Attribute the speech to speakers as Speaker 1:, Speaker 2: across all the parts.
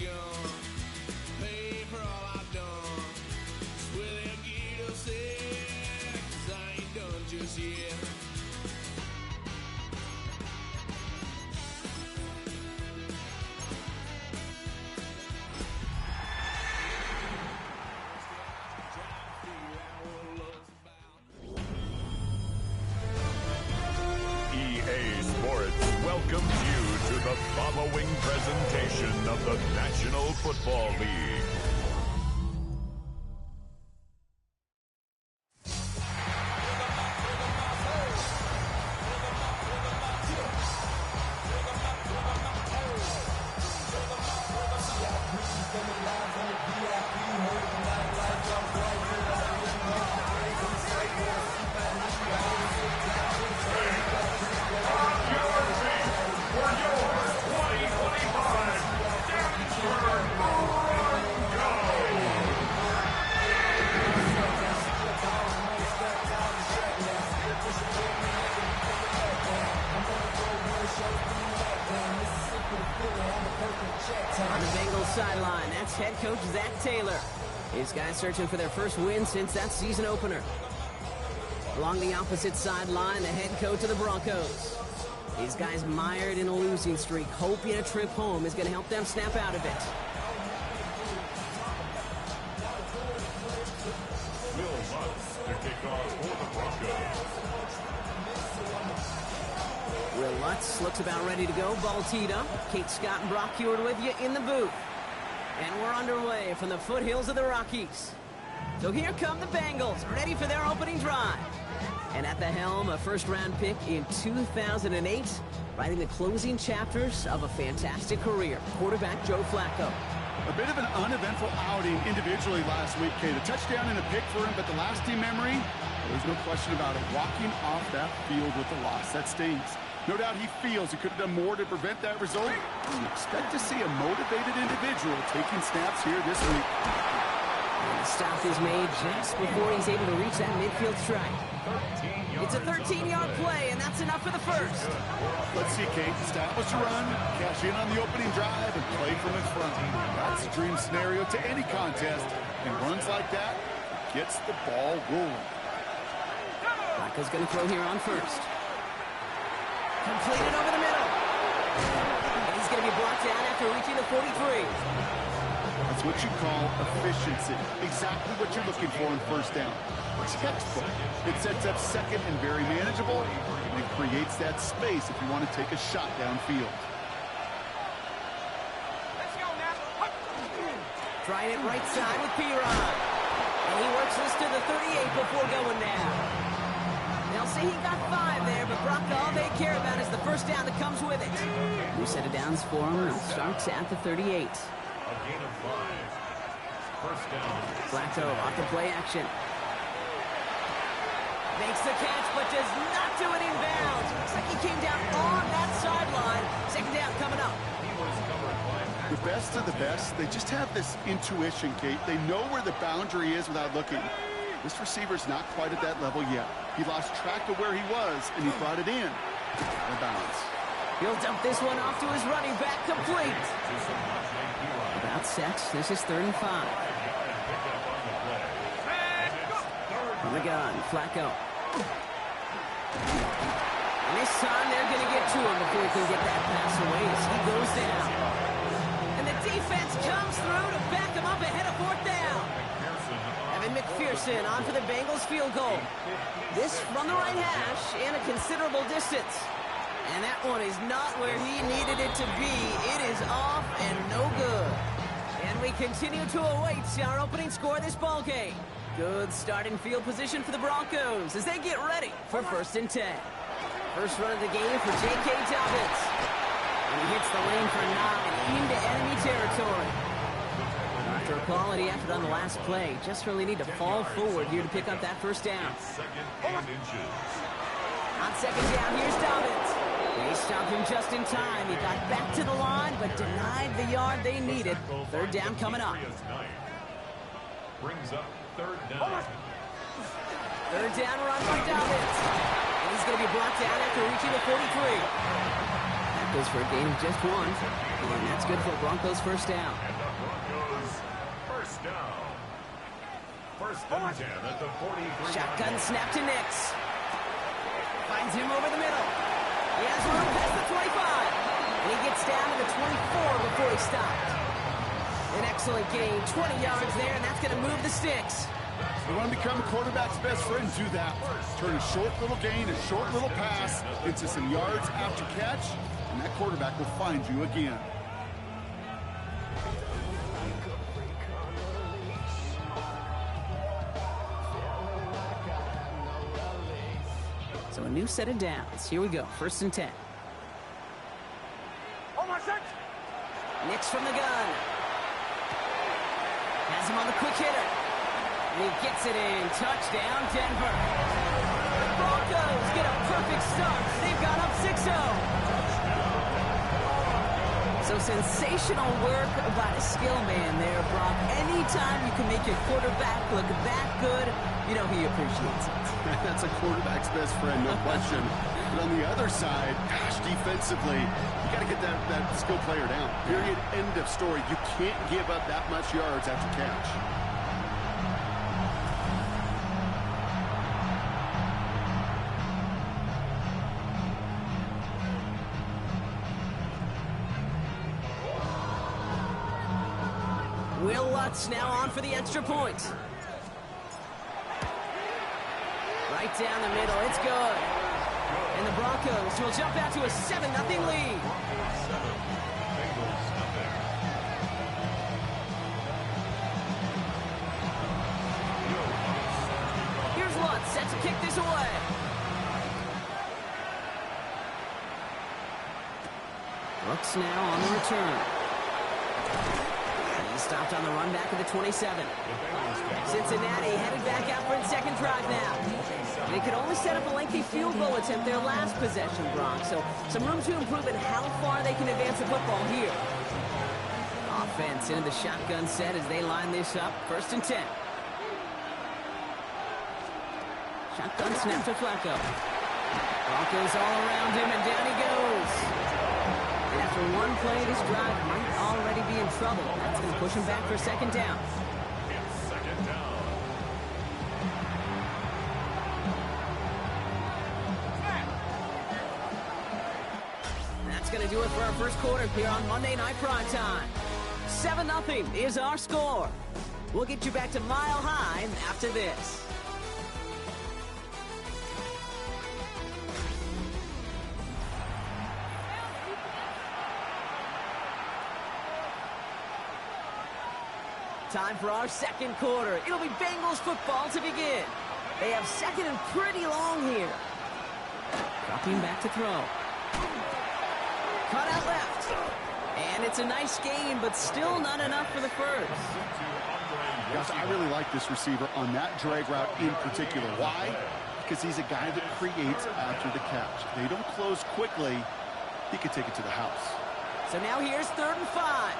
Speaker 1: gun. Pay for all I've done. Swear they'll get upset, 'cause I ain't done just yet.
Speaker 2: EA Sports welcomes you to the following presentation of the National Football League.
Speaker 3: On the Bengals sideline, that's head coach Zach Taylor. These guys searching for their first win since that season opener. Along the opposite sideline, the head coach of the Broncos. These guys mired in a losing streak, hoping a trip home is going to help them snap out of it.
Speaker 2: Will Lutz to kick off for the Broncos.
Speaker 3: Will Lutz looks about ready to go. Ball teed up. Kate Scott and Brock Heward with you in the booth. And we're underway from the foothills of the Rockies. So here come the Bengals, ready for their opening drive. And at the helm, a first-round pick in 2008, writing the closing chapters of a fantastic career, quarterback Joe Flacco.
Speaker 4: A bit of an uneventful outing individually last week, Kate. A touchdown and a pick for him, but the lasting memory, there's no question about it. Walking off that field with a loss, that stings. No doubt he feels he could have done more to prevent that result. You expect to see a motivated individual taking snaps here this week.
Speaker 3: And the stop is made just before he's able to reach that midfield strike. It's a 13-yard play, and that's enough for the first.
Speaker 4: Let's see, Kate. Establish a run, cash in on the opening drive, and play from in front. That's a dream scenario to any contest, and runs like that gets the ball rolling.
Speaker 3: Flacco's going to throw here on first. Completed over the middle. And he's going to be brought down after reaching the 43.
Speaker 4: That's what you call efficiency. Exactly what you're looking for in first down. Textbook. It sets up second and very manageable, and it creates that space if you want to take a shot downfield.
Speaker 3: Trying it right side with Piron. And he works this to the 38 before going down. They'll say he got 5 there, but Brock, all they care about is the first down that comes with it. New set of downs for him. It starts at the 38.
Speaker 2: A gain of 5. First down.
Speaker 3: Flacco off the play action. Makes the catch, but does not do it in bounds. Looks like he came down on that sideline. Second down coming up.
Speaker 4: The best of the best, they just have this intuition, Kate. They know where the boundary is without looking. This receiver's not quite at that level yet. He lost track of where he was, and he brought it in. Out of bounds.
Speaker 3: He'll dump this one off to his running back, complete. About set. This is 3rd and 5. On the gun, Flacco. And this time they're going to get to him before he can get that pass away as he goes down. And the defense comes through to back him up ahead of 4th down. Evan McPherson on for the Bengals field goal. This from the right hash and a considerable distance. And that one is not where he needed it to be. It is off and no good. And we continue to await our opening score of this ball game. Good starting field position for the Broncos as they get ready for 1st and 10. First run of the game for J.K. Dobbins. And he hits the lane for 9 into enemy territory. After a quality effort on the last play, just really need to fall forward here to pick up that first down. On second down, here's Dobbins. They stopped him just in time. He got back to the line, but denied the yard they needed. 3rd down coming up.
Speaker 2: Brings up 3rd down.
Speaker 3: 3rd down run by Dobbins. And he's going to be brought down after reaching the 43. Goes for a gain of just one. And that's good for Broncos first down.
Speaker 2: And the Broncos first down. First and 10 at the 43.
Speaker 3: Shotgun snap to Nix. Finds him over the middle. He has room past the 25. And he gets down to the 24 before he stopped. An excellent gain, 20 yards there, and that's going to move the sticks.
Speaker 4: You want to become a quarterback's best friend, do that. Turn a short little gain, a short little pass into some yards after catch, and that quarterback will find you again.
Speaker 3: So a new set of downs. Here we go, first and 10. Nix from the gun. Has him on the quick hitter. And he gets it in. Touchdown, Denver. The Broncos get a perfect start. They've gone up 6-0. So sensational work by the skill man there, Brock. Anytime you can make your quarterback look that good, you know he appreciates it.
Speaker 4: That's a quarterback's best friend, no question. But on the other side, gosh, defensively, you got to get that skill player down. Period, end of story. You can't give up that much yards after catch.
Speaker 3: Will Lutz now on for the extra point. Right down the middle, it's good. And the Broncos will jump out to a 7-0 lead. Here's Lutz set to kick this away. Brooks now on the return. He's stopped on the run back of the 27. Cincinnati headed back out for its second drive now. They could only set up a lengthy field goal attempt their last possession, Bronx. So some room to improve in how far they can advance the football here. Offense into the shotgun set as they line this up. First and 10. Shotgun snap to Flacco. Broncos all around him, and down he goes. And after one play, this drive might already be in trouble. That's going to push him back for second down.
Speaker 2: Second down.
Speaker 3: That's going to do it for our first quarter here on Monday Night Primetime. 7-0 is our score. We'll get you back to Mile High after this. Time for our second quarter. It'll be Bengals football to begin. They have second and pretty long here. Dropping back to throw. Cut out left. And it's a nice gain, but still not enough for the first.
Speaker 4: Gosh, I really like this receiver on that drag route in particular. Why? Because he's a guy that creates after the catch. If they don't close quickly, he could take it to the house.
Speaker 3: So now here's 3rd and 5.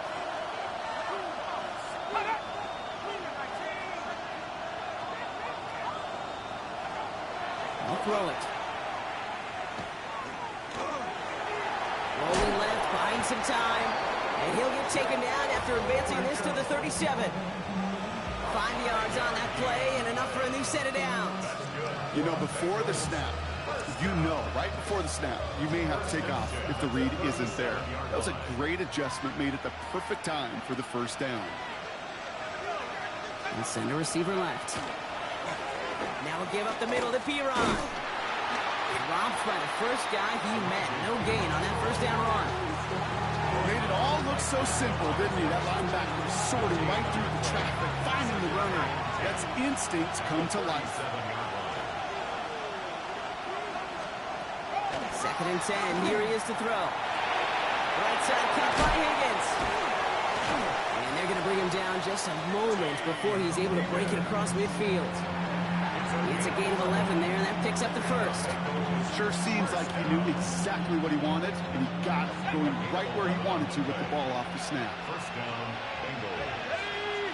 Speaker 3: I'll throw it. Rolling left, buying some time. And he'll get taken down after advancing this to the 37. 5 yards on that play and enough for a new set of downs.
Speaker 4: You know, before the snap, right before the snap, you may have to take off if the read isn't there. That was a great adjustment made at the perfect time for the first down.
Speaker 3: And send a receiver left. Now we'll give up the middle to Piron. Robbed by the first guy he met. No gain on that first down run.
Speaker 4: Made it all look so simple, didn't he? That linebacker sorting right through the traffic, finding the runner. That's instincts come to life.
Speaker 3: 2nd and 10. Here he is to throw. Right side cut by Higgins. And they're going to bring him down just a moment before he's able to break it across midfield. It's a gain of 11 there, and that picks up the first.
Speaker 4: Sure seems like he knew exactly what he wanted, and he got it going right where he wanted to with the ball off the snap.
Speaker 2: First down, Bengals.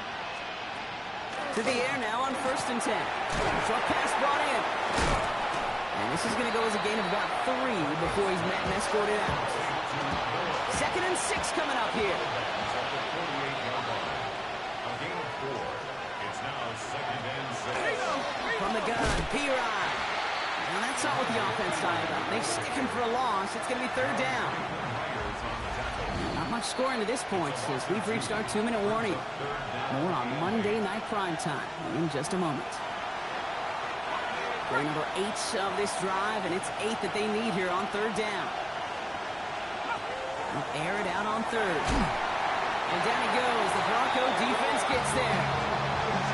Speaker 3: To the air now on 1st and 10. Short pass brought in. And this is going to go as a gain of about 3 before he's met and escorted out. 2nd and 6 coming up here. From the gun, P-Rod. Now that's not what the offense side about. They stick him for a loss. It's going to be 3rd down. Not much scoring to this point since we've reached our 2-minute warning. More on Monday Night Primetime in just a moment. Play number 8 of this drive, and it's 8 that they need here on 3rd down. They'll air it out on 3rd. And down he goes. The Bronco defense gets there.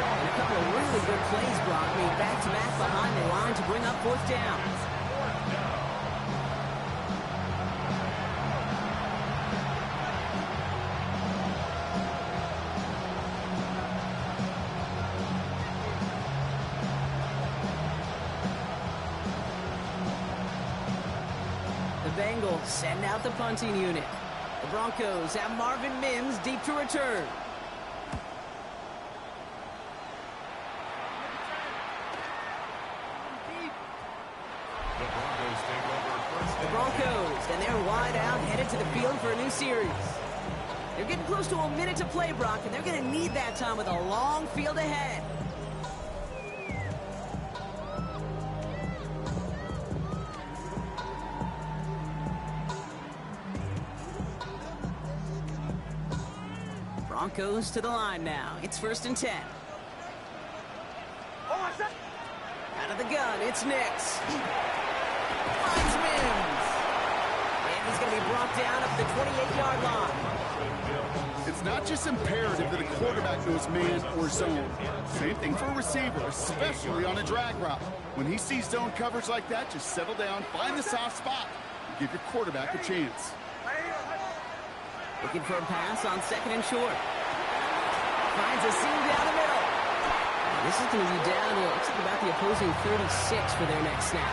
Speaker 3: And a couple of really good plays, Brock, made back-to-back behind the line to bring up 4th down. The Bengals send out the punting unit. The Broncos have Marvin Mims deep to return. The Broncos, and they're wide out, headed to the field for a new series. They're getting close to a minute to play, Brock, and they're going to need that time with a long field ahead. Broncos to the line now. It's 1st and 10. Out of the gun, it's Nix. Finds Mims. And he's going to be brought down up the 28-yard line.
Speaker 4: It's not just imperative that a quarterback knows man or zone. Same thing for a receiver, especially on a drag route. When he sees zone coverage like that, just settle down, find the soft spot, and give your quarterback a chance.
Speaker 3: Looking for a pass on 2nd and short. Finds a seam down the middle. This is going to be down to, looks like about the opposing 36 for their next snap.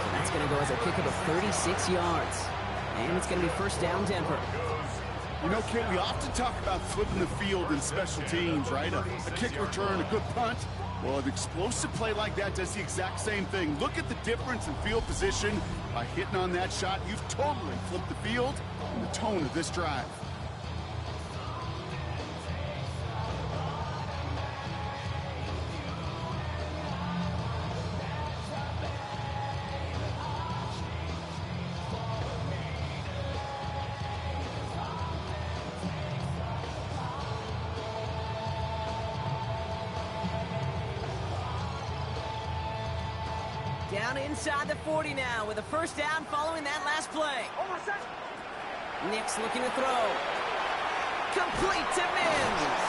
Speaker 3: So that's going to go as a kick of 36 yards. And it's going to be 1st down Denver.
Speaker 4: You know, Kit, we often talk about flipping the field in special teams, right? A kick return, a good punt. Well, an explosive play like that does the exact same thing. Look at the difference in field position. By hitting on that shot, you've totally flipped the field and the tone of this drive.
Speaker 3: Down inside the 40 now with a 1st down following that last play. Nix looking to throw. Complete to Mims.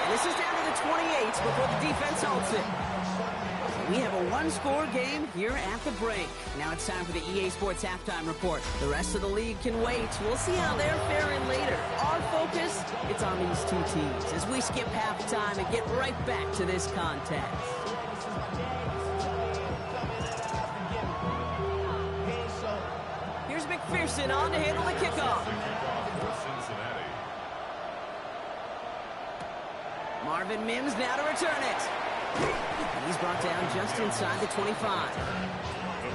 Speaker 3: And this is down to the 28 before the defense halts it. We have a 1-score game here at the break. Now it's time for the EA Sports Halftime Report. The rest of the league can wait. We'll see how they're faring later. Our focus, it's on these two teams as we skip halftime and get right back to this contest. Here's McPherson on to handle the kickoff. Marvin Mims now to return it. And he's brought down just inside the 25.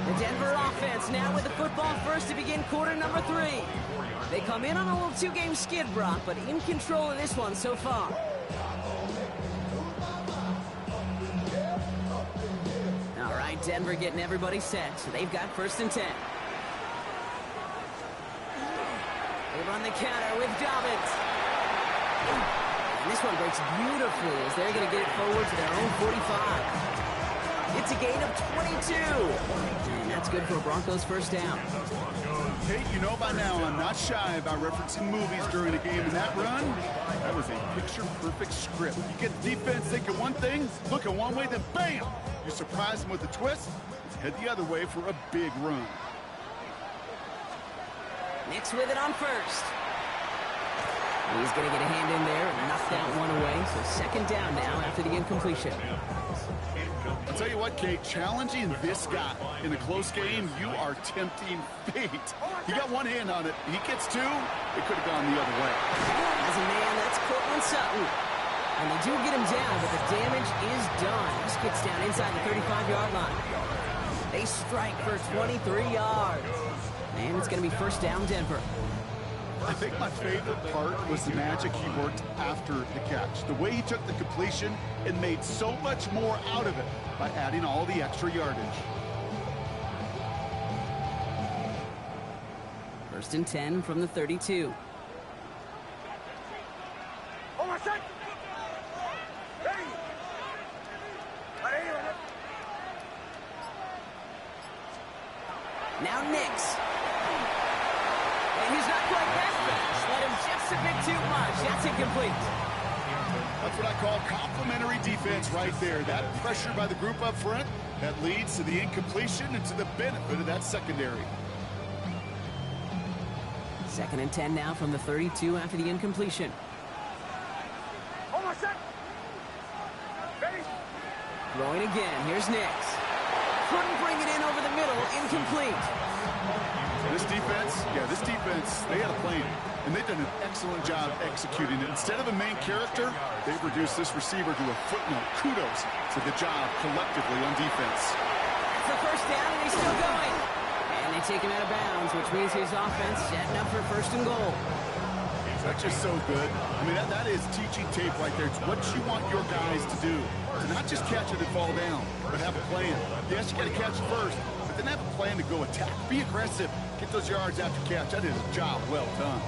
Speaker 3: The Denver offense now with the football first to begin quarter number 3. They come in on a little 2-game skid, Brock, but in control of this one so far. All right, Denver getting everybody set. So they've got 1st and 10. They run the counter with Dobbins. And this one breaks beautifully as they're going to get it forward to their own 45. It's a gain of 22. And that's good for a Broncos 1st down.
Speaker 4: Hey, you know by now I'm not shy about referencing movies during a game, and that run, that was a picture-perfect script. You get the defense thinking one thing, looking one way, then bam! You surprise them with a twist, head the other way for a big run.
Speaker 3: Nix with it on 1st. He's going to get a hand in there and knock that one away. So 2nd down now after the incompletion.
Speaker 4: I'll tell you what, Kate, challenging this guy in a close game, you are tempting fate. He got one hand on it. He gets 2. It could have gone the other way.
Speaker 3: As a man, that's Cortland Sutton. And they do get him down, but the damage is done. He gets down inside the 35-yard line. They strike for 23 yards. And it's going to be first down, Denver.
Speaker 4: I think my favorite part was the magic he worked after the catch. The way he took the completion and made so much more out of it by adding all the extra yardage.
Speaker 3: First and 10 from the 32. Now Nix. And he's not quite that fast. Let him just a bit too much. That's incomplete.
Speaker 4: That's what I call complimentary defense right there. That pressure by the group up front, that leads to the incompletion and to the benefit of that secondary.
Speaker 3: Second and 10 now from the 32 after the incompletion. Throwing again. Here's Nix. Couldn't bring it in over the middle. Incomplete.
Speaker 4: This defense, they had a plan, and they've done an excellent job executing it. Instead of a main character, they've reduced this receiver to a footnote. Kudos to the job collectively on defense.
Speaker 3: That's the first down, and he's still going. And they take him out of bounds, which means his offense setting up for first and goal.
Speaker 4: That's just so good. I mean, that is teaching tape right there. It's what you want your guys to do. To not just catch it and fall down, but have a plan. Yes, you got to catch it first, but then have a plan to go attack. Be aggressive. Get those yards after catch. That is a job well done.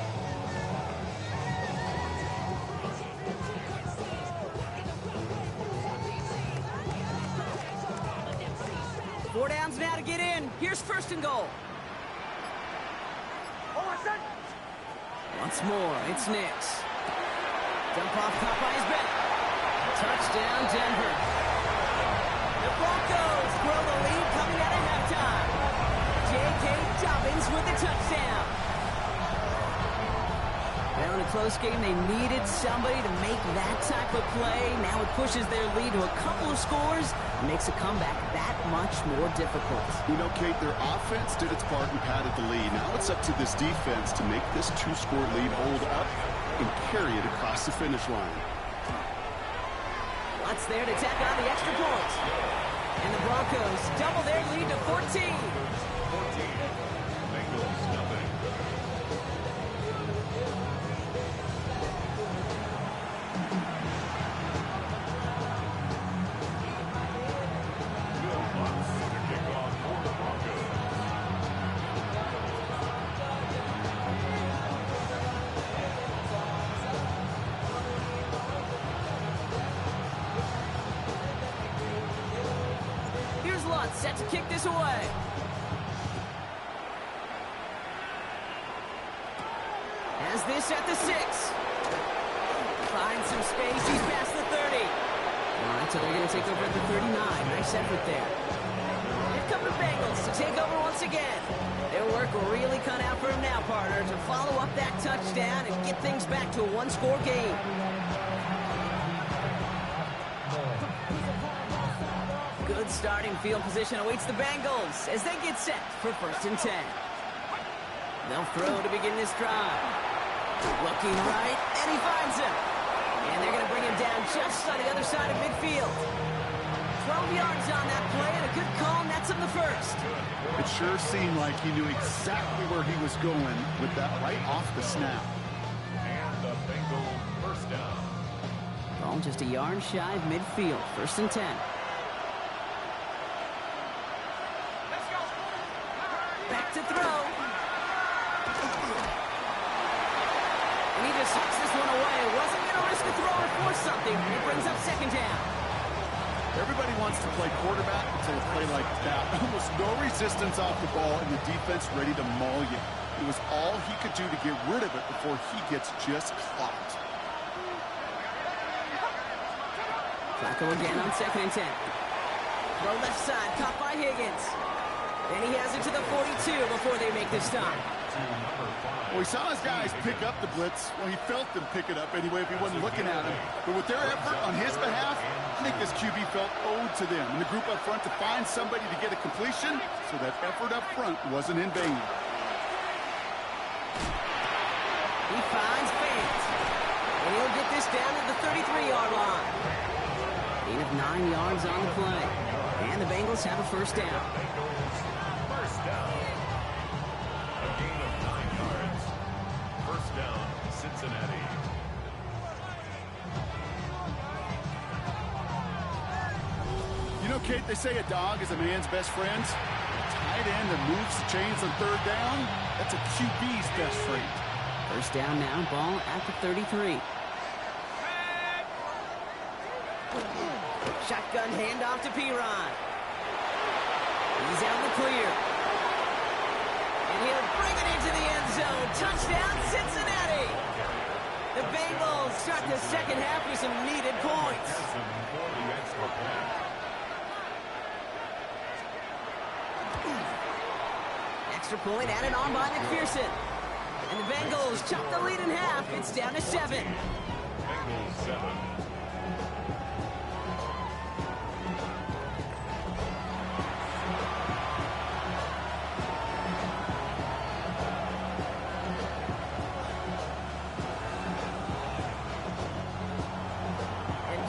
Speaker 3: Four downs now to get in. Here's first and goal. Once more, it's Nix. Dump off caught by his back. Touchdown, Denver. The Broncos grow the lead coming out of halftime. J.K. Dobbins with the touchdown. Well, in a close game, they needed somebody to make that type of play. Now it pushes their lead to a couple of scores and makes a comeback that much more difficult.
Speaker 4: You know, Kate, their offense did its part and padded the lead. Now it's up to this defense to make this two-score lead hold up and carry it across the finish line.
Speaker 3: Lutz there to tack on the extra point. And the Broncos double their lead to 14. Set to kick this away. Has this at the 6. Finds some space. He's past the 30. All right, so they're going to take over at the 39. Nice effort there. Here come the Bengals to take over once again. Their work will really cut out for him now, partner, to follow up that touchdown and get things back to a one-score game. Good starting field position awaits the Bengals as they get set for first and 10. They'll throw to begin this drive. Looking right, and he finds him. And they're going to bring him down just on the other side of midfield. 12 yards on that play, and a good call nets him the first.
Speaker 4: It sure seemed like he knew exactly where he was going with that right off the snap.
Speaker 2: And the Bengals first down.
Speaker 3: Ball just a yard shy of midfield. First and 10. Back to throw. And he just sucks this one away. Wasn't going to risk a throw or force something. It brings up second down.
Speaker 4: Everybody wants to play quarterback until a play like that. Almost no resistance off the ball and the defense ready to maul you. It was all he could do to get rid of it before he gets just clocked.
Speaker 3: Flacco again on second and 10. Throw left side, caught by Higgins. And he has it to the 42 before they make this stop.
Speaker 4: Well, he saw his guys pick up the blitz. Well, he felt them pick it up anyway if he wasn't looking at him. But with their effort on his behalf, I think this QB felt owed to them. And the group up front to find somebody to get a completion, so that effort up front wasn't in vain.
Speaker 3: He finds Fant. And he'll get this down at the 33-yard line. Gain of 9 yards on the play. And the Bengals have a first down.
Speaker 4: Kate, they say a dog is a man's best friend. A tight end that moves the chains on third down, that's a QB's best friend.
Speaker 3: First down now, ball at the 33. Shotgun handoff to Piron. He's out in the clear. And he'll bring it into the end zone. Touchdown, Cincinnati! The Bengals start the second half with some needed points. Extra point added on by McPherson. And the Bengals chop the lead in half. It's down to 7.
Speaker 2: Bengals 7.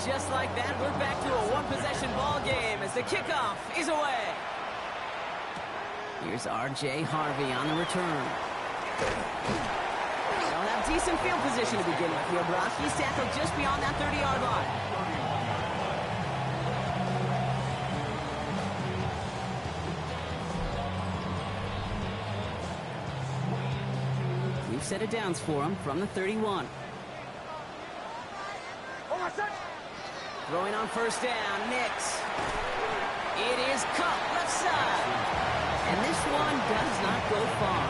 Speaker 3: Just like that, we're back to a one-possession ball game as the kickoff is away. Here's R.J. Harvey on the return. They'll have decent field position to begin with here, Brock. He's tackled just beyond that 30-yard line. We've set it downs for him from the 31. Throwing on first down, Nix. It is caught left side. And this one does not go far.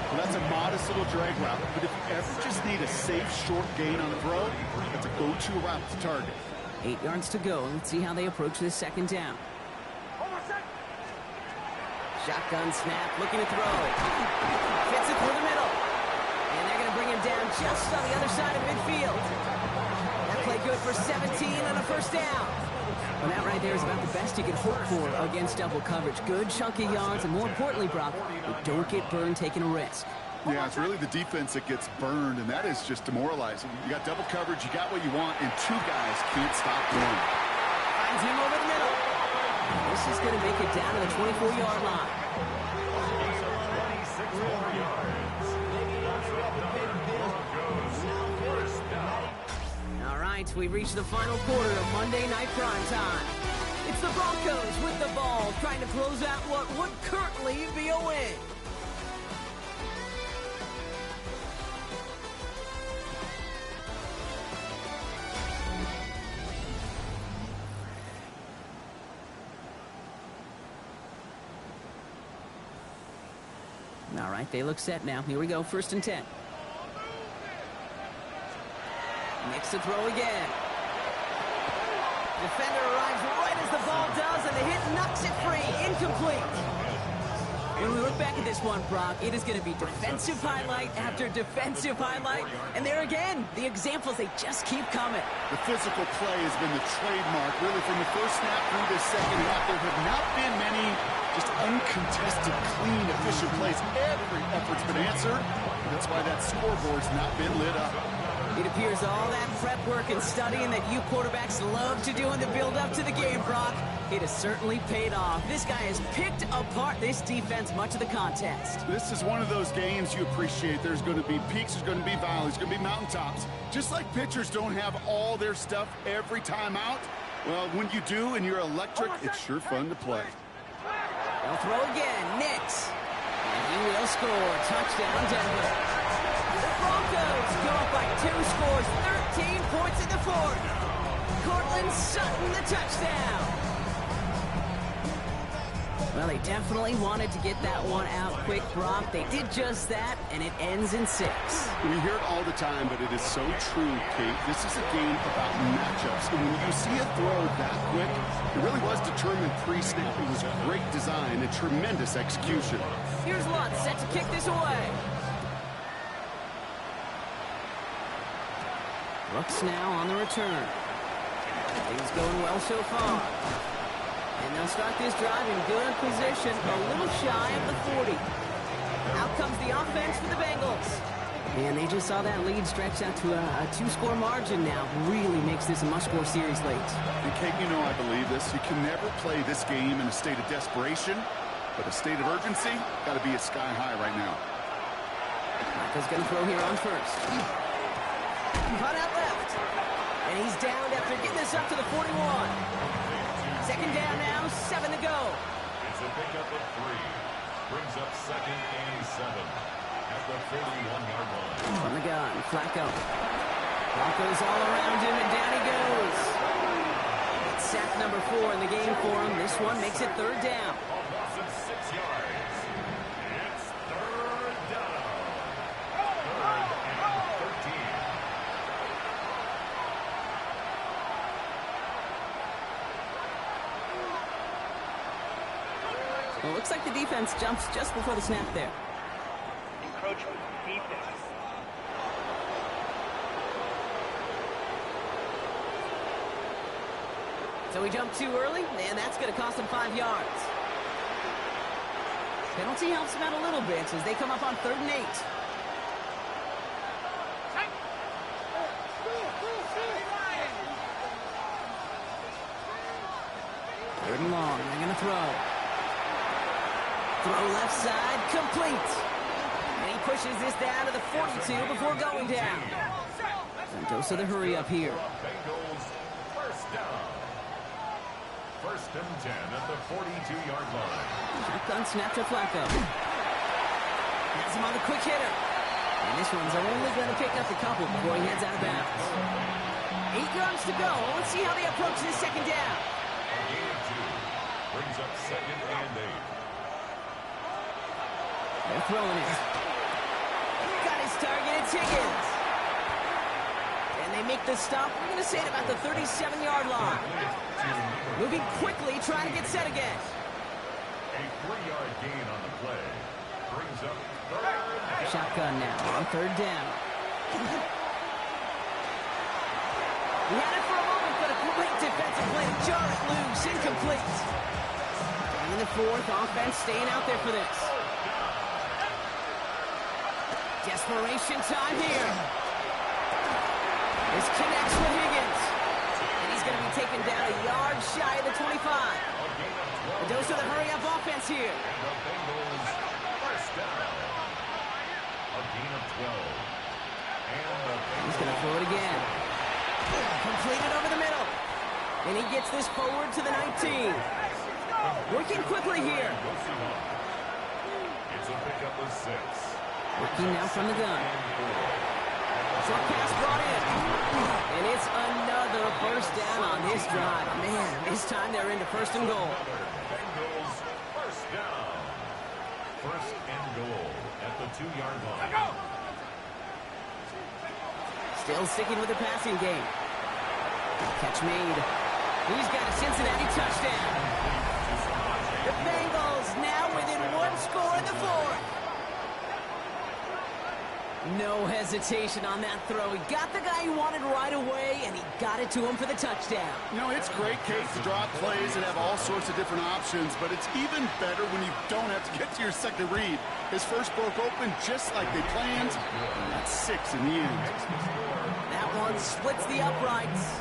Speaker 4: Well, that's a modest little drag route, but if you ever just need a safe, short gain on a throw, that's a go-to route to target.
Speaker 3: 8 yards to go. Let's see how they approach this second down. Shotgun snap, looking to throw. Fits it through the middle. And they're going to bring him down just on the other side of midfield. Play good for 17 and a first down. Well, that right there is about the best you can hope for against double coverage. Good chunky yards, and more importantly, Brock, you don't get burned taking a risk.
Speaker 4: Yeah, it's really the defense that gets burned, and that is just demoralizing. You got double coverage, you got what you want, and 2 guys can't stop one.
Speaker 3: Finds him over the middle. This is going to make it down to the 24-yard line.
Speaker 2: 26 more yards.
Speaker 3: We've reached the final quarter of Monday Night Prime Time. It's the Broncos with the ball, trying to close out what would currently be a win. All right, they look set now. Here we go, 1st and 10. Makes the throw again. Defender arrives right as the ball does, and the hit knocks it free. Incomplete. When we look back at this one, Brock, it is going to be defensive highlight after defensive highlight. And there again, the examples, they just keep coming.
Speaker 4: The physical play has been the trademark, really, from the first snap through this second half. There have not been many just uncontested, clean, efficient plays. Every effort's been answered. That's why that scoreboard's not been lit up.
Speaker 3: It appears all that prep work and studying that you quarterbacks love to do in the build-up to the game, Brock, it has certainly paid off. This guy has picked apart this defense much of the contest.
Speaker 4: This is one of those games you appreciate. There's going to be peaks, there's going to be valleys, there's going to be mountaintops. Just like pitchers don't have all their stuff every time out, well, when you do and you're electric, it's sure fun to play.
Speaker 3: They'll throw again. Nix. And he will score. Touchdown, Denver. Broncos go up by 2 scores, 13 points in the 4th. Cortland Sutton, the touchdown. Well, they definitely wanted to get that one out quick, Brock. They did just that, and it ends in 6.
Speaker 4: We hear it all the time, but it is so true, Kate. This is a game about matchups. And when you see a throw that quick, it really was determined pre-snap. It was great design and tremendous execution.
Speaker 3: Here's Lutz set to kick this away. Brooks now on the return. Things going well so far. And they'll start this drive in good position, a little shy of the 40. Out comes the offense for the Bengals. And they just saw that lead stretch out to a 2-score margin now. Really makes this a must-score series late.
Speaker 4: And Kate, you know I believe this. You can never play this game in a state of desperation, but a state of urgency got to be at sky high right now.
Speaker 3: Michael's going to throw here on first. Cut out left. And he's down after getting this up to the 41. Second down now, 7 to go.
Speaker 2: It's a pickup of 3. Brings up 2nd and 7 at the 41-yard line.
Speaker 3: From the gun, Flacco. Broncos all around him, and down he goes. It's sack number 4 in the game for him. This one makes it 3rd down.
Speaker 2: A loss of 6 yards. It's 3rd down. 3rd and 13.
Speaker 3: Well, it looks like the defense jumps just before the snap there.
Speaker 5: Encroachment defense.
Speaker 3: So he jumped too early, and that's going to cost him 5 yards. Penalty helps him out a little bit as they come up on 3rd and 8. Third and long, they're going to throw. Throw left side, complete. And he pushes this down to the 42 before going down. Mendoza the hurry up here.
Speaker 2: Bengals first down. 1st and 10 at the 42-yard line.
Speaker 3: Shotgun snap to Flacco. Has him on the quick hitter. And this one's only going to pick up a couple before he heads out of bounds. 8 yards to go. Let's see how they approach this second down.
Speaker 2: A gain of 2. Brings up 2nd and 8.
Speaker 3: They're throwing it. Got his target, it's Higgins. And they make the stop, we're going to say at about the 37-yard line. Moving quickly, trying to get set again.
Speaker 2: A 3-yard gain on the play. Brings up 3rd down.
Speaker 3: Shotgun now on 3rd down. He had it for a moment, but a great defensive play to jar it loose. Incomplete. And in the 4th, offense staying out there for this. Desperation time here. This connects with Higgins. And he's going to be taken down a yard shy of the 25. Mendoza the hurry-up offense here.
Speaker 2: And the Bengals first down. A gain of 12. And the
Speaker 3: He's going to throw it again. Completed over the middle. And he gets this forward to the 19. Working quickly here.
Speaker 2: It's a pickup of 6.
Speaker 3: Working now from the gun. Short pass brought in. And it's another first down on this drive. Man, this time they're into 1st and goal.
Speaker 2: Bengals first down. 1st and goal at the 2-yard line.
Speaker 3: Still sticking with the passing game. Catch made. He's got a Cincinnati touchdown. The Bengals now within 1 score in the 4th. No hesitation on that throw. He got the guy he wanted right away, and he got it to him for the touchdown.
Speaker 4: You know, it's great, Kate, to draw plays and have all sorts of different options, but it's even better when you don't have to get to your second read. His first broke open just like they planned, and that's 6 in the end.
Speaker 3: That one splits the uprights.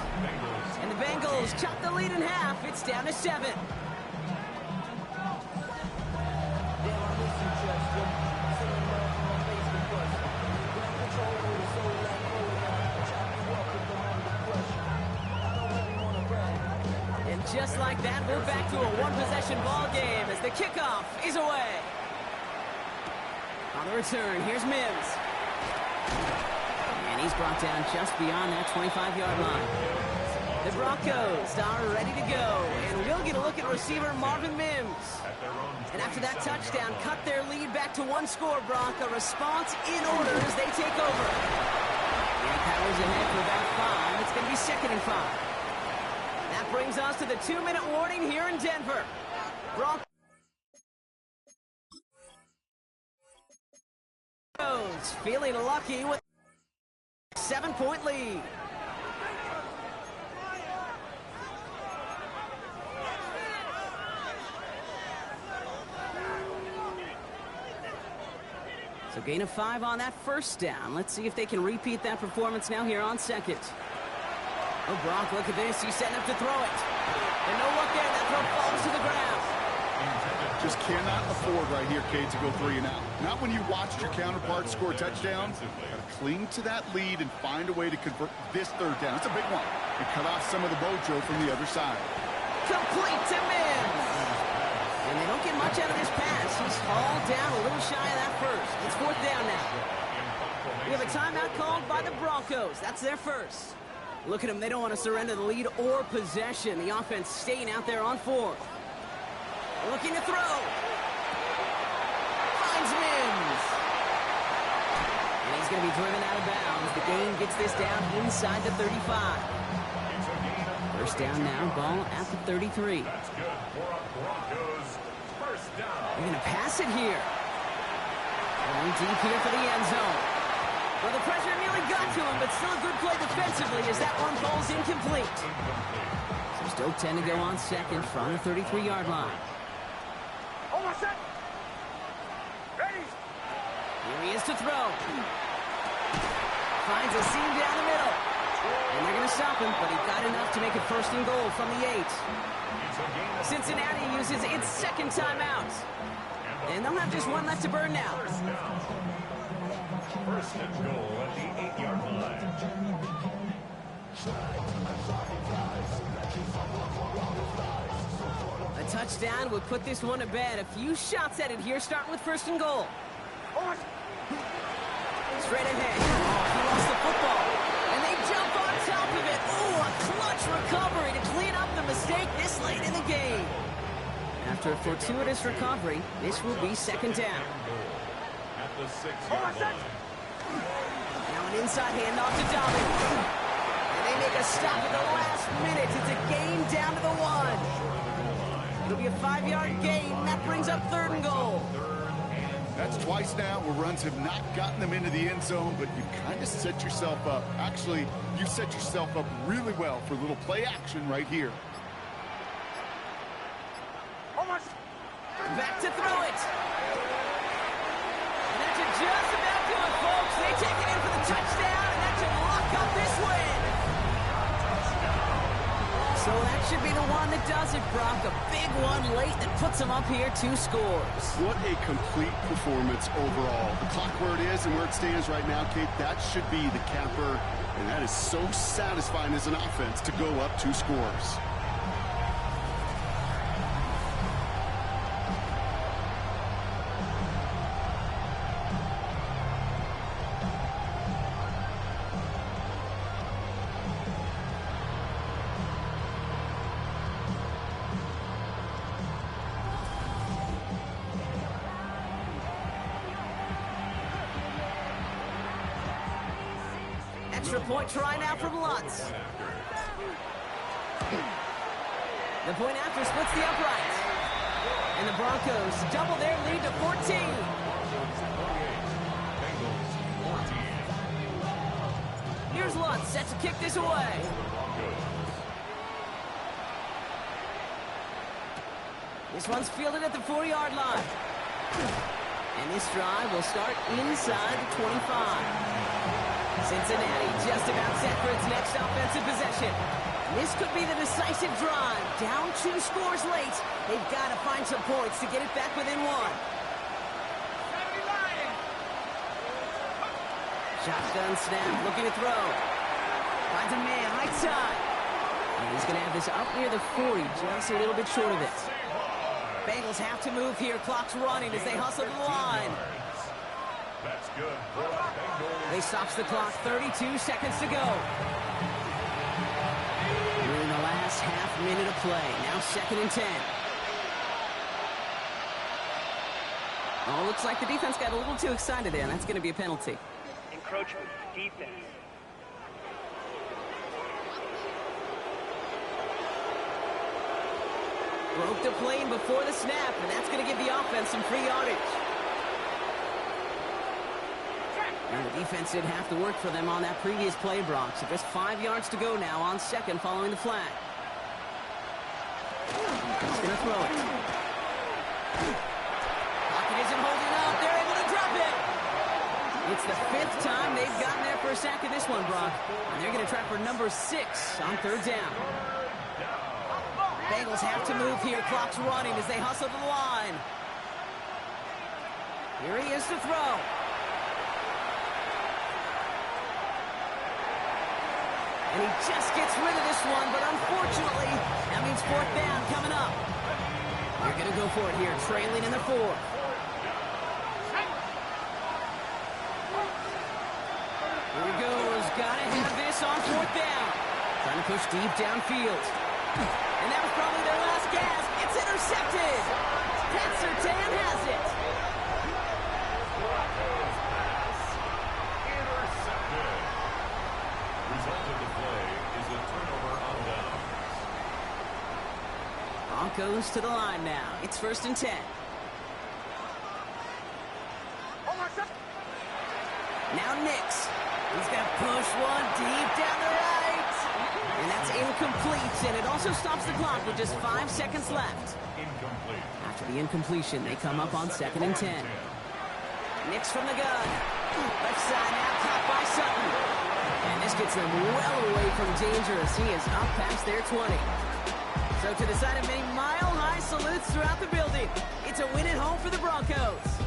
Speaker 3: And the Bengals chop the lead in half. It's down to 7. And just like that, we're back to a one-possession ball game as the kickoff is away. On the return, here's Mims. And he's brought down just beyond that 25-yard line. The Broncos are ready to go, and we'll get a look at receiver Marvin Mims. And after that touchdown, cut their lead back to 1 score, Brock. A response in order as they take over. And Powers ahead for about 5. It's going to be 2nd and 5. That brings us to the 2-minute warning here in Denver. Broncos feeling lucky with a 7-point lead. So gain of 5 on that first down. Let's see if they can repeat that performance now here on 2nd. Oh, Brock, look at this. He's setting up to throw it. And no look there. That throw falls to the ground.
Speaker 4: Just cannot afford right here, Cade, to go 3 and out. Not when you watched your counterpart score a touchdown. Got to cling to that lead and find a way to convert this 3rd down. It's a big one. And cut off some of the mojo from the other side.
Speaker 3: Complete to Mims. And they don't get much out of this pass. He's hauled down a little shy of that first. It's fourth down now. We have a timeout called by the Broncos. That's their first. Look at them. They don't want to surrender the lead or possession. The offense staying out there on fourth. Looking to throw. Finds Mims. And he's going to be driven out of bounds. The gain gets this down inside the 35. First down now, ball at the 33.
Speaker 2: That's good for a Broncos first down.
Speaker 3: They're going to pass it here. Going deep here for the end zone. Well, the pressure nearly got to him, but still a good play defensively as that one falls incomplete. So still 10 to go on second from the 33-yard line.
Speaker 5: Almost set. Ready.
Speaker 3: Here he is to throw. Finds a seam down the middle. And they're going to stop him, but he got enough to make it first and goal from the 8. Cincinnati uses its second timeout. And they'll have just one left to burn now.
Speaker 2: First and goal at the 8-yard line.
Speaker 3: A touchdown would put this one to bed. A few shots at it here, starting with first and goal. Straight ahead. Oh, he lost the football. And they jump on top of it. Oh, a clutch recovery to clean up the mistake this late in the game. After a fortuitous recovery, this will be second down.
Speaker 2: At the 6-yard line.
Speaker 3: Now an inside handoff to Dobbins. And they make a stop at the last minute. It's a gain down to the 1. It'll be a 5-yard gain. That brings up third and goal.
Speaker 4: That's twice now where runs have not gotten them into the end zone, but you kind of set yourself up. Actually, you set yourself up really well for a little play action right here.
Speaker 5: Almost.
Speaker 3: Back to throw it. And that should just about do it, folks. They take it in for the touchdown, and that should lock up this win. So that should be the one that does it, Brock. A big one late that puts them up here 2 scores.
Speaker 4: What a complete performance overall. The clock where it is and where it stands right now, Kate, that should be the capper. And that is so satisfying as an offense to go up 2 scores.
Speaker 3: Extra point try now from Lutz. The point after splits the upright. And the Broncos double their lead to 14. Here's Lutz set to kick this away. This one's fielded at the 4-yard line. And this drive will start inside the 25. Cincinnati just about set for its next offensive possession. This could be the decisive drive. Down 2 scores late. They've got to find some points to get it back within 1. Shotgun snap, looking to throw. Finds a man, high side. And he's going to have this up near the 40, just a little bit short of it. Bengals have to move here. Clock's running as they hustle to the line.
Speaker 2: That's good.
Speaker 3: They stops the clock, 32 seconds to go. We're in the last half minute of play. Now 2nd and 10. Oh, looks like the defense got a little too excited there, and that's going to be a penalty.
Speaker 5: Encroachment defense.
Speaker 3: Broke the plane before the snap, and that's going to give the offense some free yardage. And the defense did have to work for them on that previous play, Brock. So just 5 yards to go now on second following the flag. He's going to throw it. Pocket isn't holding up. They're able to drop it. It's the 5th time they've gotten there for a sack of this one, Brock. And they're going to try for number 6 on 3rd down. Bengals have to move here. Clock's running as they hustle to the line. Here he is to throw. And he just gets rid of this one, but unfortunately, that means fourth down coming up. They're going to go for it here, trailing in the fourth. Here he goes. Got to have this on fourth down. Trying to push deep downfield. And that was probably their last gasp. It's intercepted. Pat Surtain has it.
Speaker 2: Intercepted. Result of the play is a turnover on downs.
Speaker 3: Broncos to the line now. It's 1st and 10. Now Nix. He's going to push one deep down the right. And that's incomplete, and it also stops the clock with just 5 seconds left.
Speaker 2: Incomplete.
Speaker 3: After the incompletion, they come up on 2nd and 10. Nix from the gun. Left side now, caught by Sutton. And this gets them well away from danger as he is up past their 20. So to the side of many mile-high salutes throughout the building, it's a win at home for the Broncos.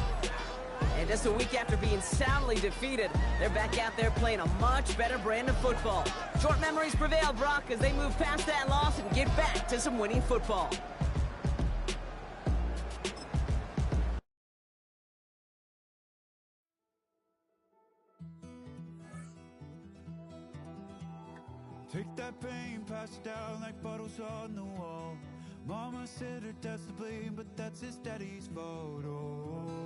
Speaker 3: And just a week after being soundly defeated, they're back out there playing a much better brand of football. Short memories prevail, Brock, as they move past that loss and get back to some winning football.
Speaker 6: Take that pain, pass it down like bottles on the wall. Mama said her dad's to blame, but that's his daddy's fault. Oh,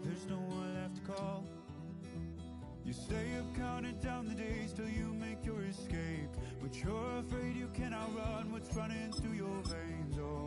Speaker 6: there's no one left to call. You stay up counting down the days till you make your escape, but you're afraid you cannot run what's running through your veins. Oh,